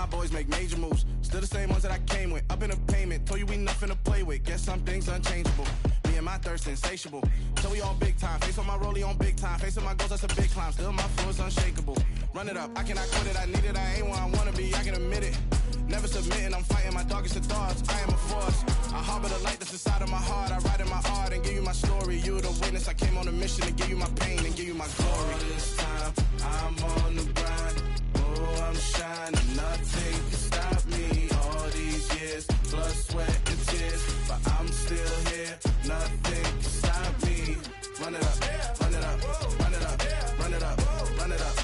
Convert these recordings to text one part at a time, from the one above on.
my boys make major moves. Still the same ones that I came with. Up in a payment, told you we nothing to play with. Guess some things unchangeable. Me and my thirst insatiable. So we on big time. Face on my rollie on big time. Face on my goals, that's a big climb. Still my flow is unshakable. Run it up, I cannot quit it. I need it, I ain't where I wanna be. I can admit it. Never submitting, I'm fighting my darkest of thoughts. I am a force. I harbor the light that's inside of my heart. I write in my art and give you my story. You the witness. I came on a mission to give you my pain and give you my glory. All this time, I'm on the grind. Oh, I'm shining. Nothing can stop me. All these years, blood, sweat, and tears. But I'm still here. Nothing can stop me. Run it up, run it up, run it up, run it up, run it up.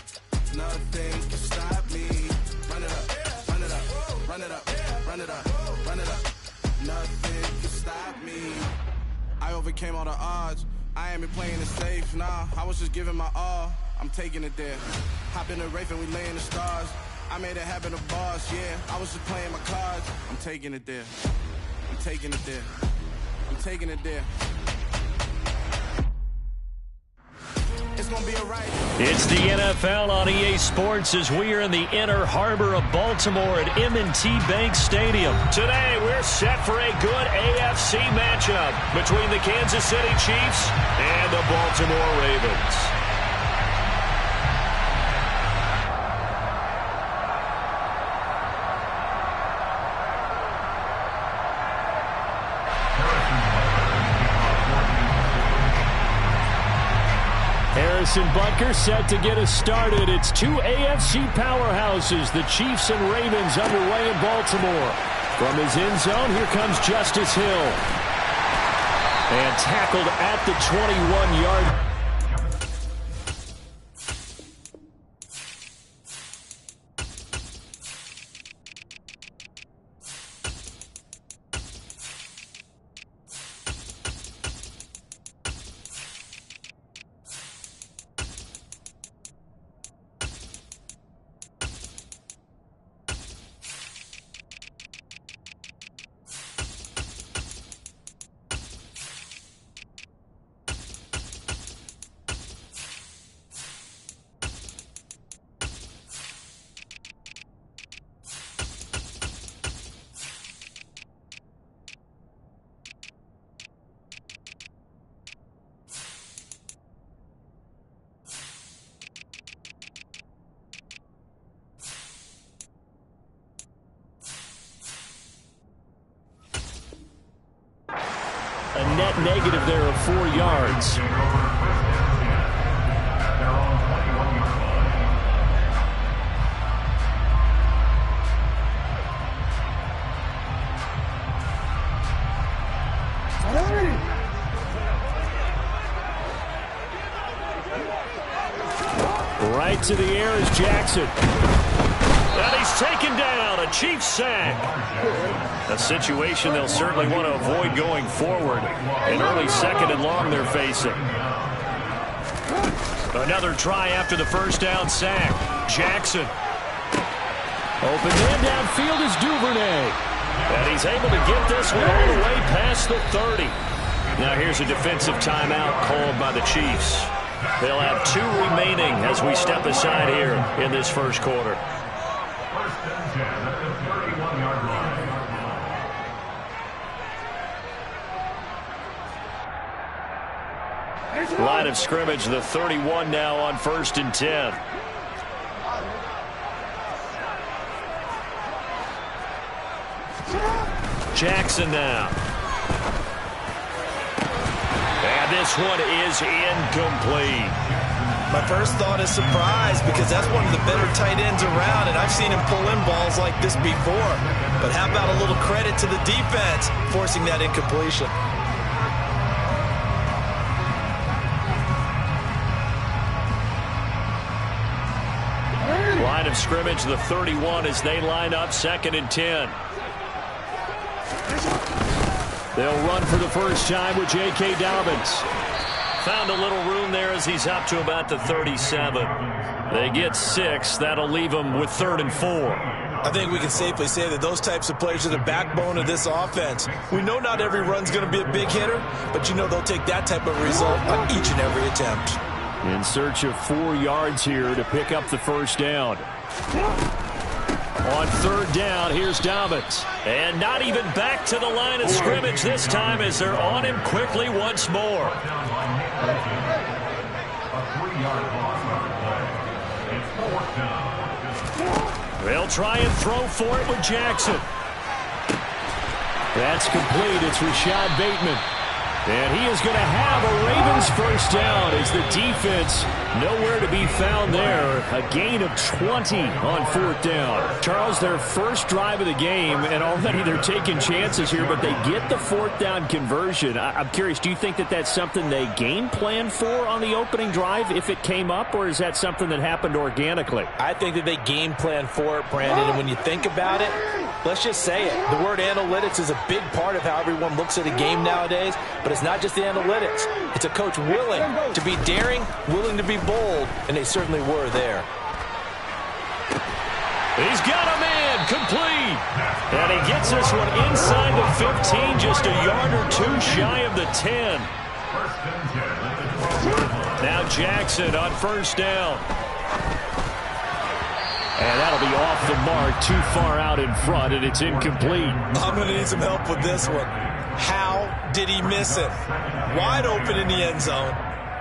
Nothing can stop me. Run it up, run it up, run it up, run it up, run it up. Nothing can stop me. I overcame all the odds. I ain't been playing it safe, nah. I was just giving my all. I'm taking it there. Hop in the Wraith and we lay in the stars. I made it happen to bars, yeah. I was just playing my cards. I'm taking it there. I'm taking it there. I'm taking it there. It's gonna be alright. It's the NFL on EA Sports as we are in the inner harbor of Baltimore at M&T Bank Stadium. Today we're set for a good AFC matchup between the Kansas City Chiefs and the Baltimore Ravens. Harrison Butker set to get us started. It's two AFC powerhouses, the Chiefs and Ravens, underway in Baltimore. From his end zone, here comes Justice Hill. And tackled at the 21-yard. A net negative there of 4 yards. Right to the air is Jackson. And he's taken down, a Chiefs sack. A situation they'll certainly want to avoid going forward. An early second and long they're facing. Another try after the first down sack. Jackson. Open man downfield is Duvernay. And he's able to get this one all the way past the 30. Now here's a defensive timeout called by the Chiefs. They'll have 2 remaining as we step aside here in this first quarter. Line of scrimmage, the 31 now on 1st and 10. Jackson now. And this one is incomplete. My first thought is surprise because that's one of the better tight ends around, and I've seen him pull in balls like this before. But how about a little credit to the defense forcing that incompletion? Line of scrimmage, the 31 as they line up 2nd and 10. They'll run for the first time with J.K. Dobbins. Found a little room there as he's up to about the 37. They get 6. That'll leave them with 3rd and 4. I think we can safely say that those types of players are the backbone of this offense. We know not every run's going to be a big hitter, but you know they'll take that type of result on each and every attempt. In search of 4 yards here to pick up the first down. On third down, here's Dobbins. And not even back to the line of scrimmage this time as they're on him quickly once more. They'll try and throw for it with Jackson. That's complete. It's Rashad Bateman. And he is going to have a Ravens first down as the defense nowhere to be found there. A gain of 20 on fourth down. Charles, their first drive of the game, and already they're taking chances here, but they get the fourth down conversion. I'm curious, do you think that that's something they game planned for on the opening drive if it came up, or is that something that happened organically? I think that they game planned for it, Brandon, and when you think about it, let's just say it. The word analytics is a big part of how everyone looks at a game nowadays, but it's not just the analytics. It's a coach willing to be daring, willing to be bold, and they certainly were there. He's got a man, complete. And he gets this one inside the 15, just a yard or two shy of the 10. Now Jackson on first down. And that'll be off the mark, too far out in front, and it's incomplete. I'm going to need some help with this one. How did he miss it? Wide open in the end zone.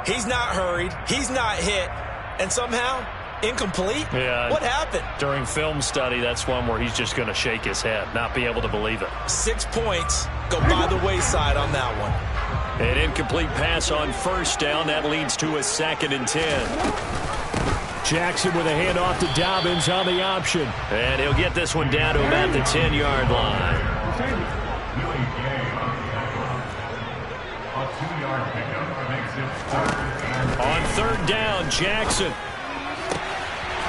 He's not hurried. He's not hit. And somehow, incomplete? Yeah. What happened? During film study, that's one where he's just going to shake his head, not be able to believe it. 6 points go by the wayside on that one. An incomplete pass on first down. That leads to a 2nd and 10. Jackson with a handoff to Dobbins on the option. And he'll get this one down to about the 10-yard line. On third down, Jackson.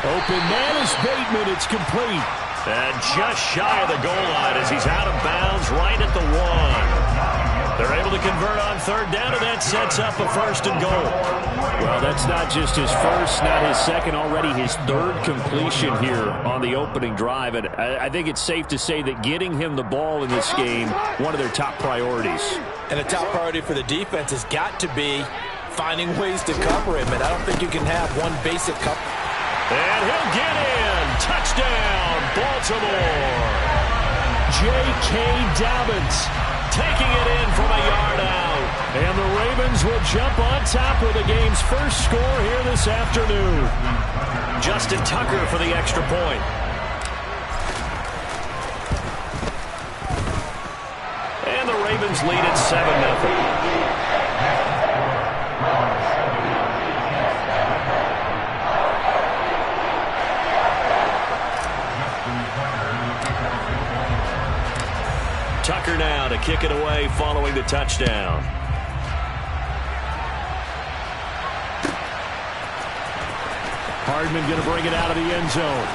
Open man is Bateman. It's complete. And just shy of the goal line as he's out of bounds right at the 1. They're able to convert on third down, and that sets up a 1st and goal. Well, that's not just his first, not his second, already his 3rd completion here on the opening drive. And I think it's safe to say that getting him the ball in this game, one of their top priorities. And the top priority for the defense has got to be finding ways to cover him. And I don't think you can have one basic cover. And he'll get in. Touchdown, Baltimore. J.K. Dobbins taking it in from a yard out. And the Ravens will jump on top of the game's first score here this afternoon. Justin Tucker for the extra point. And the Ravens lead at 7-0. Tucker now to kick it away following the touchdown. Hardman going to bring it out of the end zone.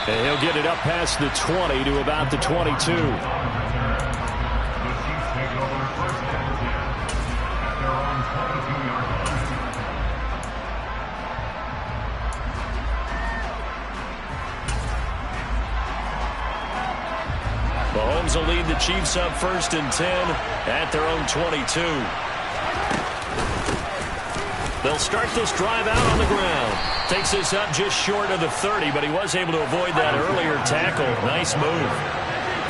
And he'll get it up past the 20 to about the 22. Mahomes will lead the Chiefs up 1st and 10 at their own 22. They'll start this drive out on the ground. Takes this up just short of the 30, but he was able to avoid that earlier tackle. Nice move.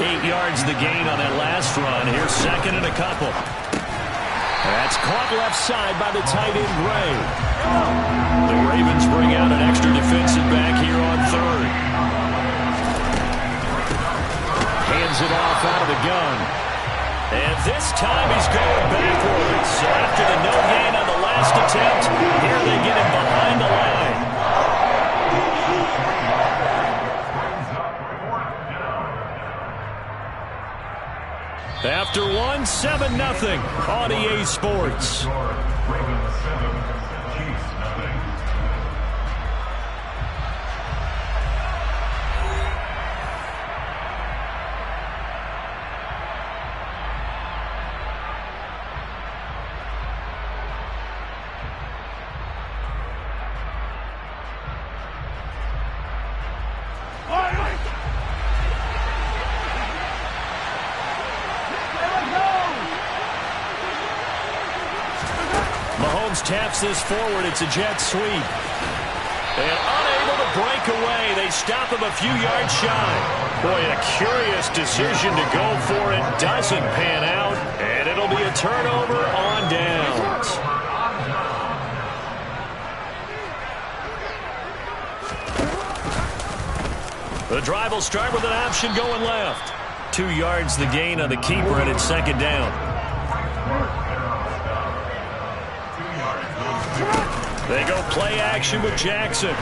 8 yards the gain on that last run. Here's 2nd and a couple. That's caught left side by the tight end, Gray. The Ravens bring out an extra defensive back here on 3rd. Hands it off out of the gun. And this time he's going backwards. So after the no gain on the last attempt, here they get him behind the line. After 1, 7-0 on EA Sports. Taps this forward. It's a jet sweep. And unable to breakaway. They stop him a few yards shy. Boy, a curious decision to go for it. Doesn't pan out, and it'll be a turnover on downs. The drive will start with an option going left. 2 yards the gain on the keeper, and it's second down. They go play action with Jackson. A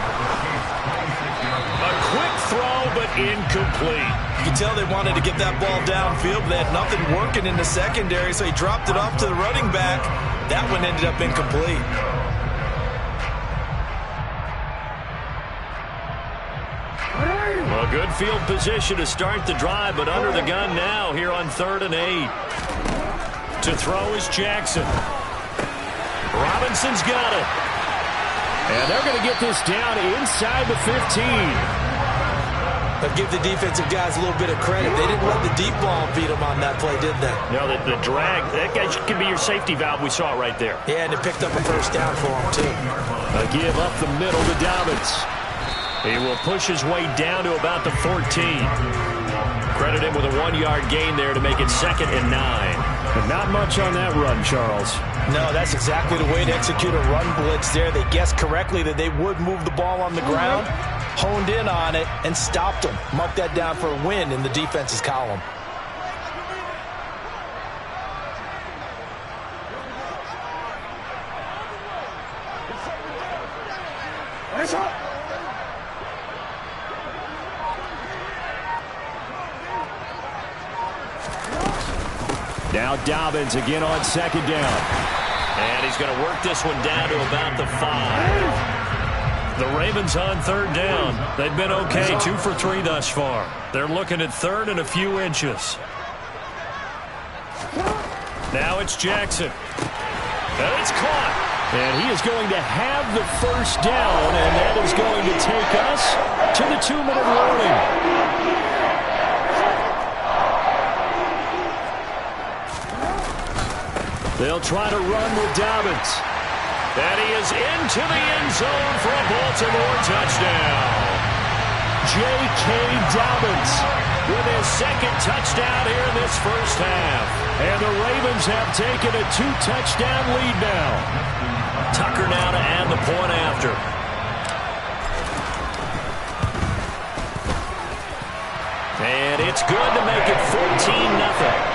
quick throw, but incomplete. You can tell they wanted to get that ball downfield, but they had nothing working in the secondary, so he dropped it off to the running back. That one ended up incomplete. Well, good field position to start the drive, but under the gun now here on 3rd and 8. To throw is Jackson. Robinson's got it. And they're going to get this down inside the 15. But give the defensive guys a little bit of credit. They didn't let the deep ball beat them on that play, did they? No, the drag, that guy could be your safety valve. We saw it right there. Yeah, and it picked up a first down for him, too. A give up the middle to Dobbins. He will push his way down to about the 14. Credit him with a 1-yard gain there to make it 2nd and 9. But not much on that run, Charles. No, that's exactly the way to execute a run blitz there. They guessed correctly that they would move the ball on the ground, honed in on it, and stopped them. Mark that down for a win in the defense's column. Now Dobbins again on 2nd down. And he's going to work this one down to about the 5. The Ravens on 3rd down. They've been okay, 2 for 3 thus far. They're looking at 3rd and a few inches. Now it's Jackson. And it's caught. And he is going to have the first down, and that is going to take us to the 2-minute warning. They'll try to run with Dobbins. And he is into the end zone for a Baltimore touchdown. J.K. Dobbins with his 2nd touchdown here in this first half. And the Ravens have taken a 2-touchdown lead now. Tucker now to add the point after. And it's good to make it 14-0.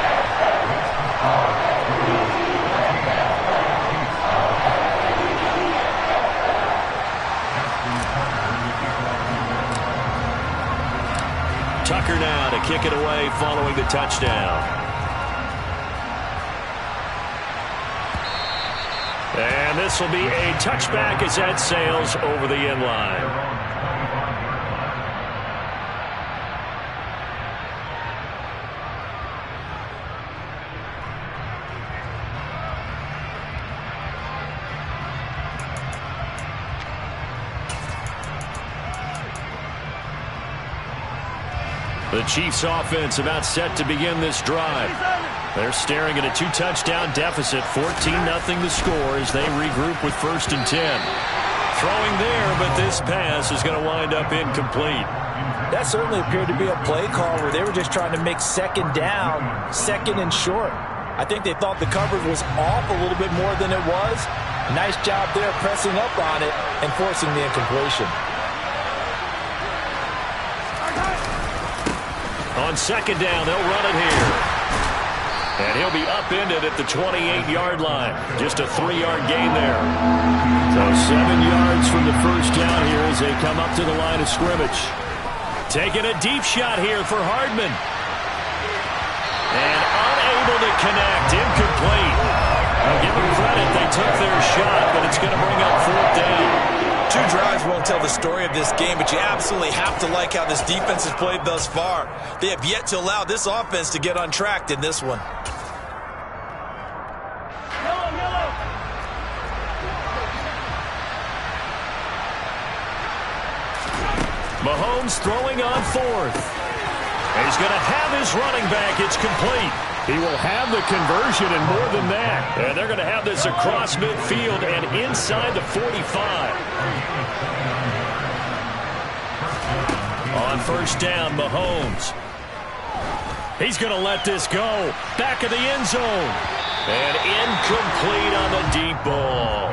Tucker now to kick it away following the touchdown. And this will be a touchback as that sails over the end line. The Chiefs offense about set to begin this drive. They're staring at a 2-touchdown deficit, 14-0 the score as they regroup with 1st and 10. Throwing there, but this pass is going to wind up incomplete. That certainly appeared to be a play call where they were just trying to make 2nd down, 2nd and short. I think they thought the coverage was off a little bit more than it was. Nice job there pressing up on it and forcing the incompletion. On 2nd down, they'll run it here. And he'll be upended at the 28-yard line. Just a 3-yard gain there. So 7 yards from the first down here as they come up to the line of scrimmage. Taking a deep shot here for Hardman. And unable to connect. Incomplete. I'll give them credit. They took their shot, but it's going to bring up 4th down. 2 drives won't tell the story of this game, but you absolutely have to like how this defense has played thus far. They have yet to allow this offense to get untracked in this one. Mahomes throwing on 4th. And he's going to have his running back. It's complete. He will have the conversion and more than that. And they're going to have this across midfield and inside the 45. On first down, Mahomes. He's going to let this go. Back of the end zone. And incomplete on the deep ball.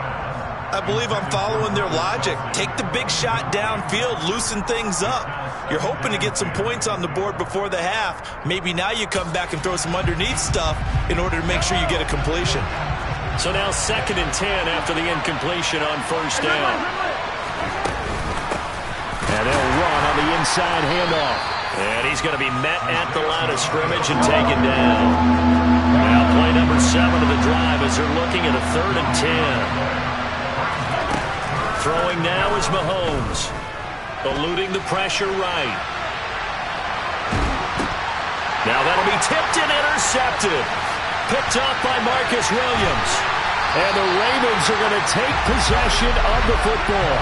I believe I'm following their logic. Take the big shot downfield, loosen things up. You're hoping to get some points on the board before the half. Maybe now you come back and throw some underneath stuff in order to make sure you get a completion. So now 2nd and 10 after the incompletion on first down. And they'll run on the inside handoff. And he's going to be met at the line of scrimmage and taken down. Now play number 7 of the drive as they're looking at a 3rd and 10. Throwing now is Mahomes. Eluding the pressure right. Now that'll be tipped and intercepted. Picked up by Marcus Williams. And the Ravens are going to take possession of the football.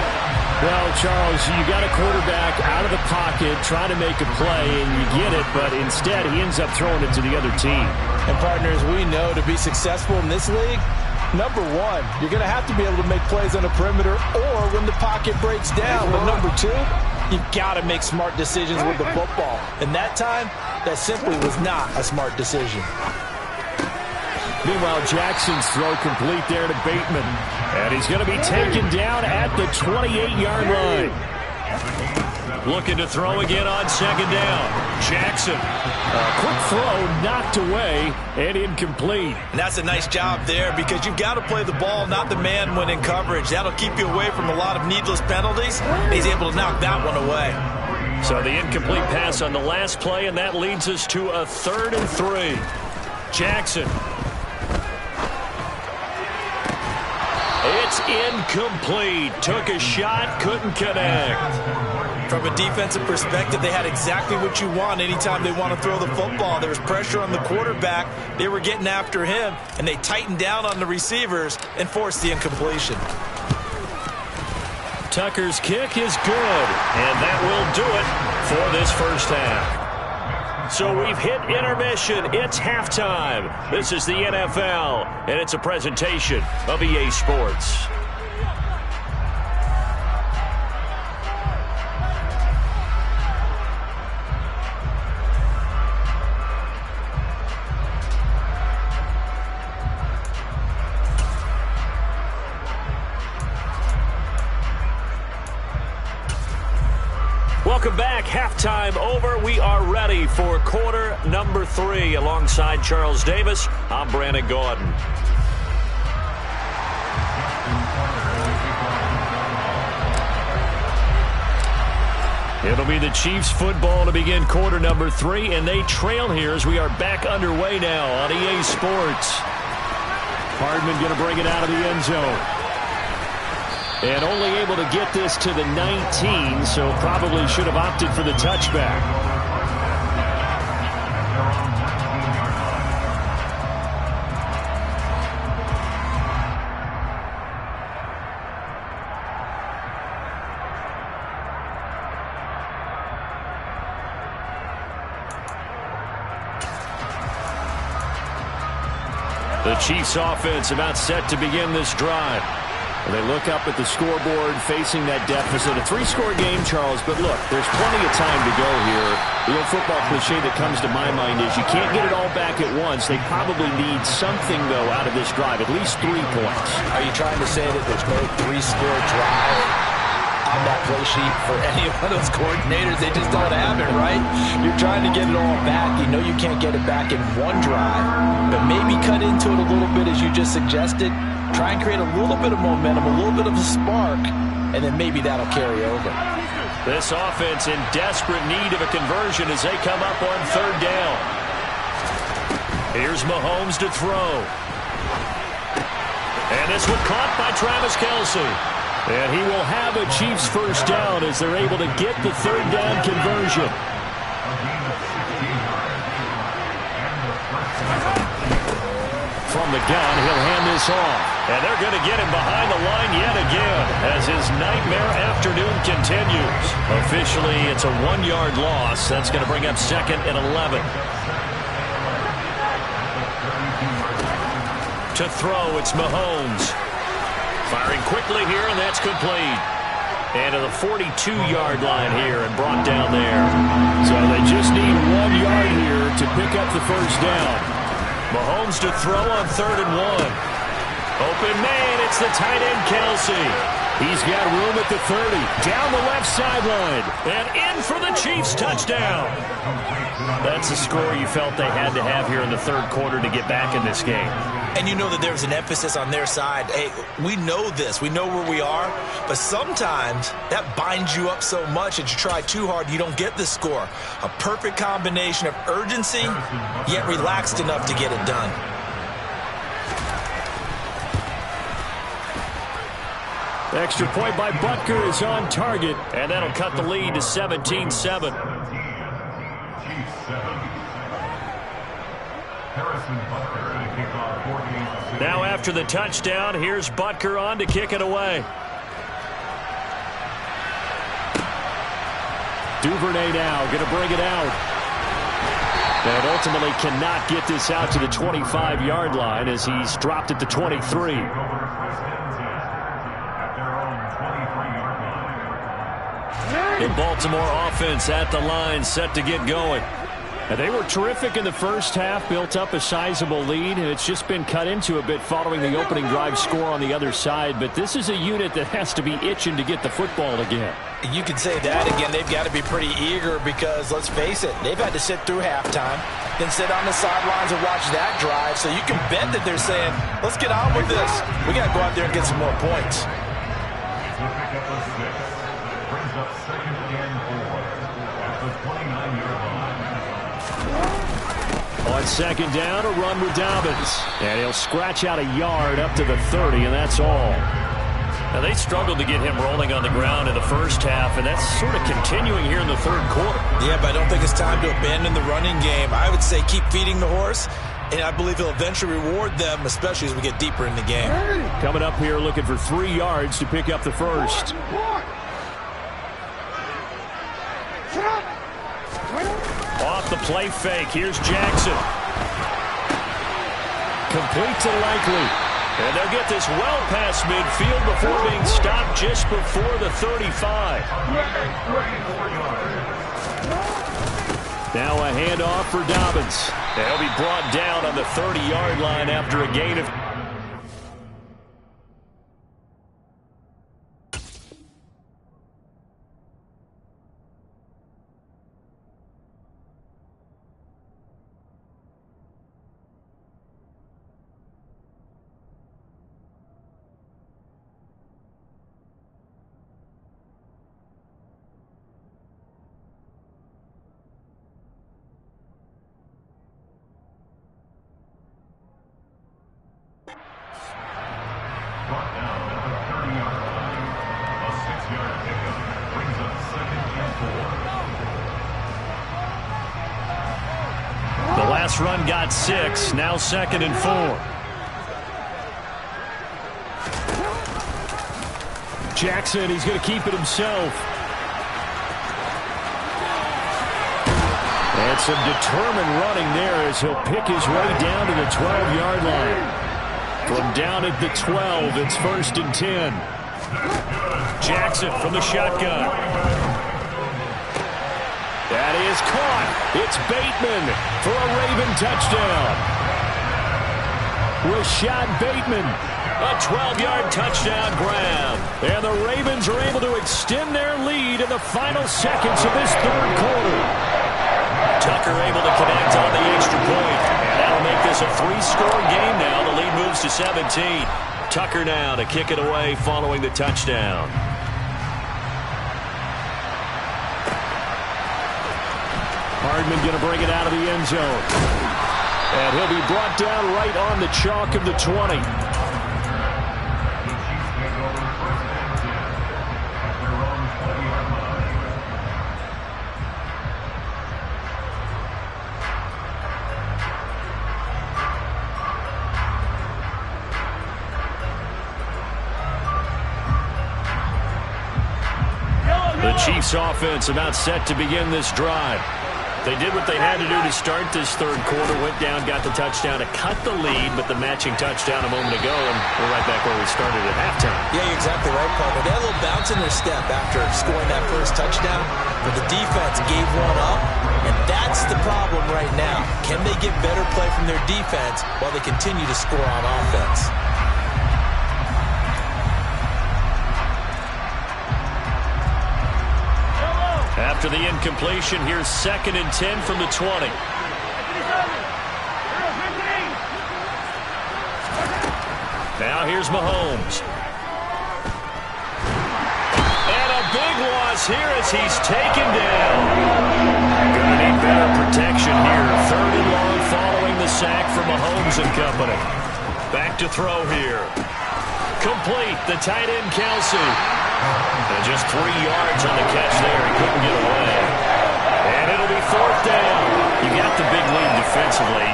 Well, Charles, you got a quarterback out of the pocket trying to make a play, and you get it, but instead he ends up throwing it to the other team. And partners, we know to be successful in this league, number one, you're going to have to be able to make plays on the perimeter or when the pocket breaks down. But number two, you've got to make smart decisions with the football. And that time, that simply was not a smart decision. Meanwhile, Jackson's throw complete there to Bateman. And he's going to be taken down at the 28-yard line. Looking to throw again on 2nd down. Jackson. A quick throw knocked away and incomplete. And that's a nice job there because you've got to play the ball, not the man when in coverage. That'll keep you away from a lot of needless penalties. He's able to knock that one away. So the incomplete pass on the last play, and that leads us to a 3rd and 3. Jackson. It's incomplete. Took a shot, couldn't connect. From a defensive perspective, they had exactly what you want anytime they want to throw the football. There was pressure on the quarterback. They were getting after him, and they tightened down on the receivers and forced the incompletion. Tucker's kick is good, and that will do it for this first half. So we've hit intermission. It's halftime. This is the NFL, and it's a presentation of EA Sports. Welcome back. Halftime over. We are ready for quarter number 3. Alongside Charles Davis, I'm Brandon Gordon. It'll be the Chiefs football to begin quarter number 3, and they trail here as we are back underway now on EA Sports. Hardman going to bring it out of the end zone. And only able to get this to the 19, so probably should have opted for the touchback. The Chiefs offense about set to begin this drive. They look up at the scoreboard facing that deficit. A 3-score game, Charles, but look, there's plenty of time to go here. The old football cliche that comes to my mind is you can't get it all back at once. They probably need something, though, out of this drive, at least 3 points. Are you trying to say that there's no 3-score drive on that play sheet for any one of those coordinators? They just don't have it, right? You're trying to get it all back. You know you can't get it back in one drive, but maybe cut into it a little bit as you just suggested. Try and create a little bit of momentum, a little bit of a spark, and then maybe that'll carry over. This offense in desperate need of a conversion as they come up on 3rd down. Here's Mahomes to throw. And this one caught by Travis Kelce. And he will have a Chiefs first down as they're able to get the 3rd down conversion. From the gun, he'll hand this off. And they're going to get him behind the line yet again as his nightmare afternoon continues. Officially, it's a 1-yard loss. That's going to bring up 2nd and 11. To throw, it's Mahomes. Firing quickly here, and that's complete. And to the 42-yard line here and brought down there. So they just need 1 yard here to pick up the first down. Mahomes to throw on 3rd and 1. Open man, it's the tight end Kelsey. He's got room at the 30, down the left sideline, and in for the Chiefs touchdown. That's the score you felt they had to have here in the third quarter to get back in this game. And you know that there's an emphasis on their side. Hey, we know this. We know where we are. But sometimes that binds you up so much that you try too hard, you don't get the score. A perfect combination of urgency, yet relaxed enough to get it done. Extra point by Butker is on target, and that'll cut the lead to 17-7. Now after the touchdown, here's Butker on to kick it away. Duvernay now going to bring it out. And ultimately cannot get this out to the 25-yard line as he's dropped at the 23. The Baltimore offense at the line, set to get going. And they were terrific in the first half, built up a sizable lead, and it's just been cut into a bit following the opening drive score on the other side. But this is a unit that has to be itching to get the football again. You can say that again. They've got to be pretty eager because, let's face it, they've had to sit through halftime, then sit on the sidelines and watch that drive. So you can bet that they're saying, let's get on with this. We got to go out there and get some more points. On second down, a run with Dobbins. And he'll scratch out a yard up to the 30, and that's all. Now, they struggled to get him rolling on the ground in the first half, and that's sort of continuing here in the third quarter. Yeah, but I don't think it's time to abandon the running game. I would say keep feeding the horse, and I believe he'll eventually reward them, especially as we get deeper in the game. Coming up here looking for 3 yards to pick up the first. Off the play fake. Here's Jackson. Complete to Likely. And they'll get this well past midfield before being stopped just before the 35. Now a handoff for Dobbins. They'll be brought down on the 30-yard line after a gain of... Run got 6, now 2nd and 4. Jackson, he's going to keep it himself. And some determined running there as he'll pick his way down to the 12-yard line. From down at the 12, it's 1st and 10. Jackson from the shotgun. That is caught. It's Bateman for a Raven touchdown. Rashad Bateman, a 12-yard touchdown grab. And the Ravens are able to extend their lead in the final seconds of this third quarter. Tucker able to connect on the extra point. And that'll make this a 3-score game now. The lead moves to 17. Tucker now to kick it away following the touchdown. Hardman going to bring it out of the end zone. And he'll be brought down right on the chalk of the 20. The Chiefs offense about set to begin this drive. They did what they had to do to start this third quarter. Went down, got the touchdown to cut the lead, but the matching touchdown a moment ago, and we're right back where we started at halftime. Yeah, you're exactly right, partner. They had a little bounce in their step after scoring that first touchdown, but the defense gave one up, and that's the problem right now. Can they get better play from their defense while they continue to score on offense? After the incompletion, here's 2nd and 10 from the 20. Now here's Mahomes. And a big loss here as he's taken down. Gonna need better protection here. 3rd and long following the sack from Mahomes and company. Back to throw here. Complete. The tight end, Kelsey. And just 3 yards on the catch there. He couldn't get away. And it'll be 4th down. You got the big lead defensively.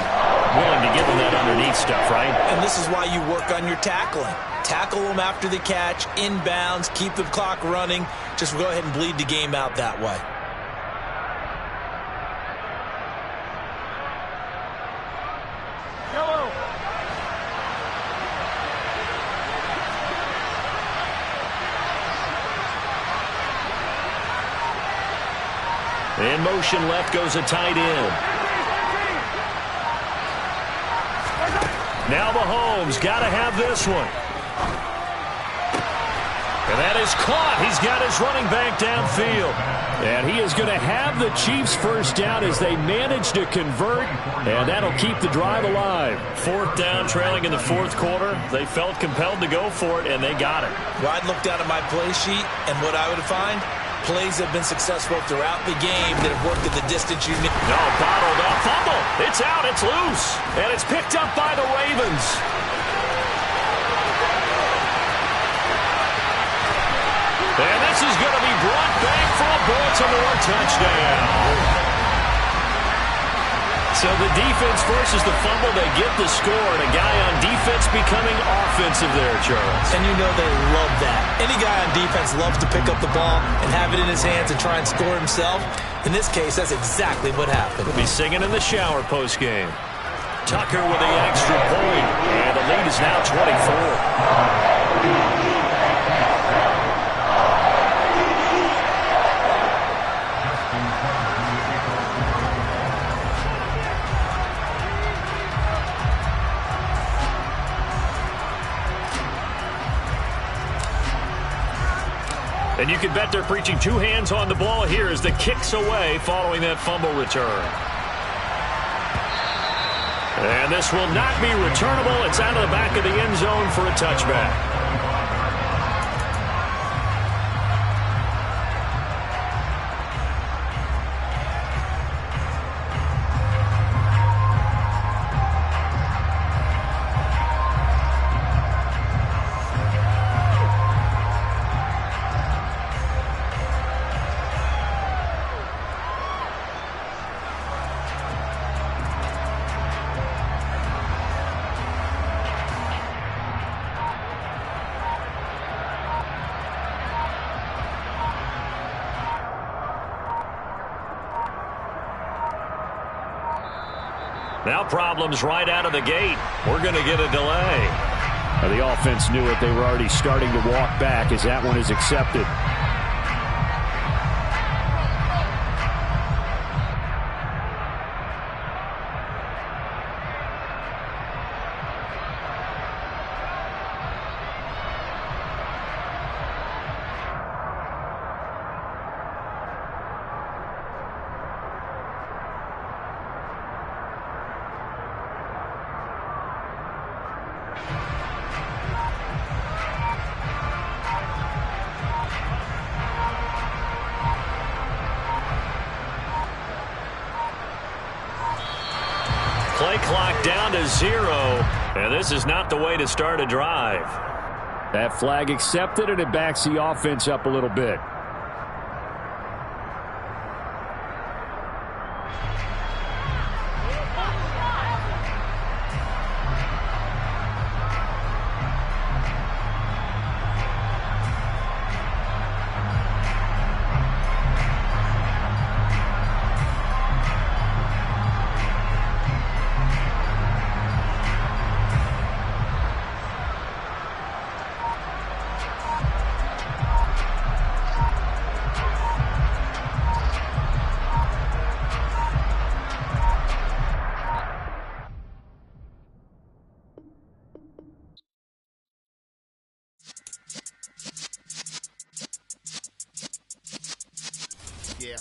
Willing to give them that underneath stuff, right? And this is why you work on your tackling. Tackle them after the catch, inbounds, keep the clock running. Just go ahead and bleed the game out that way. In motion left goes a tight end. Now Mahomes got to have this one. And that is caught. He's got his running back downfield. And he is going to have the Chiefs first down as they manage to convert. And that'll keep the drive alive. 4th down, trailing in the 4th quarter. They felt compelled to go for it, and they got it. Well, I'd look down at my play sheet, and what I would find, plays have been successful throughout the game that have worked at the distance you need. No, bottled up. Fumble. It's out. It's loose. And it's picked up by the Ravens. And this is going to be brought back for a Baltimore touchdown. So the defense forces the fumble. They get the score, and a guy on defense becoming offensive there, Charles. And you know they love that. Any guy on defense loves to pick up the ball and have it in his hands and try and score himself. In this case, that's exactly what happened. He'll be singing in the shower postgame. Tucker with the extra point, and the lead is now 24. And you can bet they're preaching 2 hands on the ball here as the kick's away following that fumble return. And this will not be returnable. It's out of the back of the end zone for a touchback. Now problems right out of the gate. We're going to get a delay. The offense knew it. They were already starting to walk back as that one is accepted. Play clock down to 0, and this is not the way to start a drive. That flag accepted, and it backs the offense up a little bit. Yeah.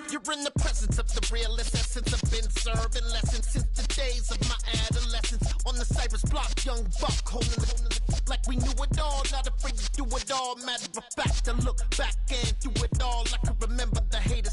You're in the presence of the realest essence. I've been serving lessons since the days of my adolescence. On the Cypress block, young buck holding the like we knew it all, not afraid to do it all. Matter of fact, I look back and do it all. I can remember the hate